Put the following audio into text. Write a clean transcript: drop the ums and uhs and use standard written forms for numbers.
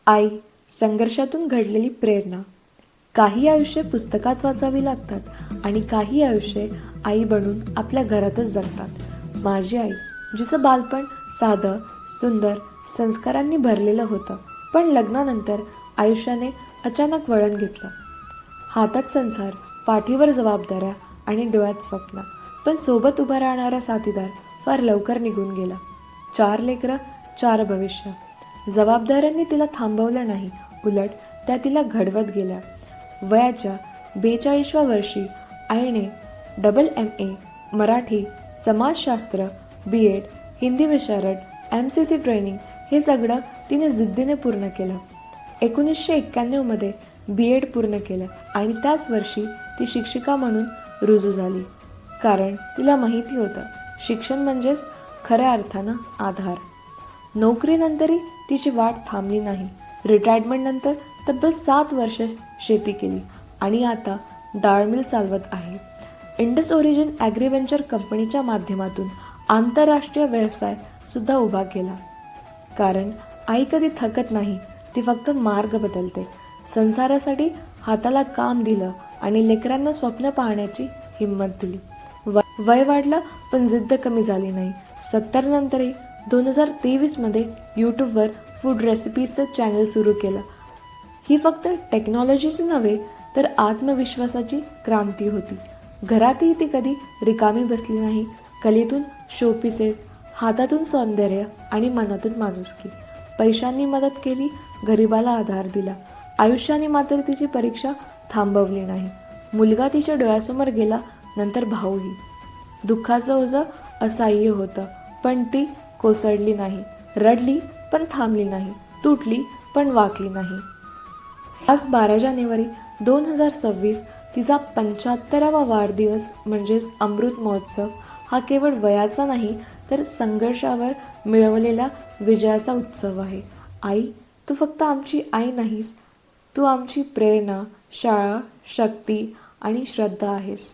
आई, संघर्षातून घडलेली प्रेरणा. काही आयुष्य पुस्तकात वाचावी लागतात आणि काही आयुष्ये आई बनून आपल्या घरातच जगतात. माझी आई, जिचं बालपण साधं, सुंदर, संस्कारांनी भरलेलं होतं, पण लग्नानंतर आयुष्याने अचानक वळण घेतलं. हातात संसार, पाठीवर जबाबदाऱ्या आणि डोळ्यात स्वप्न, पण सोबत उभा राहणारा साथीदार फार लवकर निघून गेला. 4 लेकरं, 4 भविष्य. जबाबदाऱ्यांनी तिला थांबवलं नाही, उलट त्या तिला घडवत गेल्या. वयाच्या 42व्या वर्षी आईने MA, मराठी, समाजशास्त्र, BEd, हिंदी विशारद, MCC ट्रेनिंग हे सगळं तिने जिद्दीने पूर्ण केलं. 1991मध्ये BEd पूर्ण केलं आणि त्याच वर्षी ती शिक्षिका म्हणून रुजू झाली. कारण तिला माहिती होतं, शिक्षण म्हणजेच खऱ्या अर्थानं आधार. नोकरीनंतरही तिची वाट थांबली नाही. रिटायरमेंटनंतर तब्बल 7 वर्ष शेती केली आणि आता डाळ मिल चालवत आहे. इंडस ओरिजिन ॲग्रीव्हेंचर कंपनीच्या माध्यमातून आंतरराष्ट्रीय व्यवसाय सुद्धा उभा केला. कारण आई कधी थकत नाही, ती फक्त मार्ग बदलते. संसारासाठी हाताला काम दिलं आणि लेकरांना स्वप्न पाहण्याची हिंमत दिली. वय वाढलं पण जिद्द कमी झाली नाही. 70 नंतरही 2023मध्ये यूट्यूबवर फूड रेसिपीजचं चॅनल सुरू केलं. ही फक्त टेक्नॉलॉजीची नव्हे तर आत्मविश्वासाची क्रांती होती. घरातही ती कधी रिकामी बसली नाही. कलेतून शोपीसेस, हातातून सौंदर्य आणि मनातून माणुसकी. पैशांनी मदत केली, गरिबाला आधार दिला. आयुष्याने मात्र तिची परीक्षा थांबवली नाही. मुलगा तिच्या डोळ्यासमोर गेला, नंतर भाऊही. दुःखाचं ओझं असह्य होतं, पण ती कोसळली नाही. रडली पण थांबली नाही. तुटली पण वाकली नाही. आज 12 जानेवारी 2026 तिचा 75वा वाढदिवस म्हणजेच अमृत महोत्सव हा केवळ वयाचा नाही तर संघर्षावर मिळवलेल्या विजयाचा उत्सव आहे. आई, तू फक्त आमची आई नाहीस, तू आमची प्रेरणा, शाळा, शक्ती आणि श्रद्धा आहेस.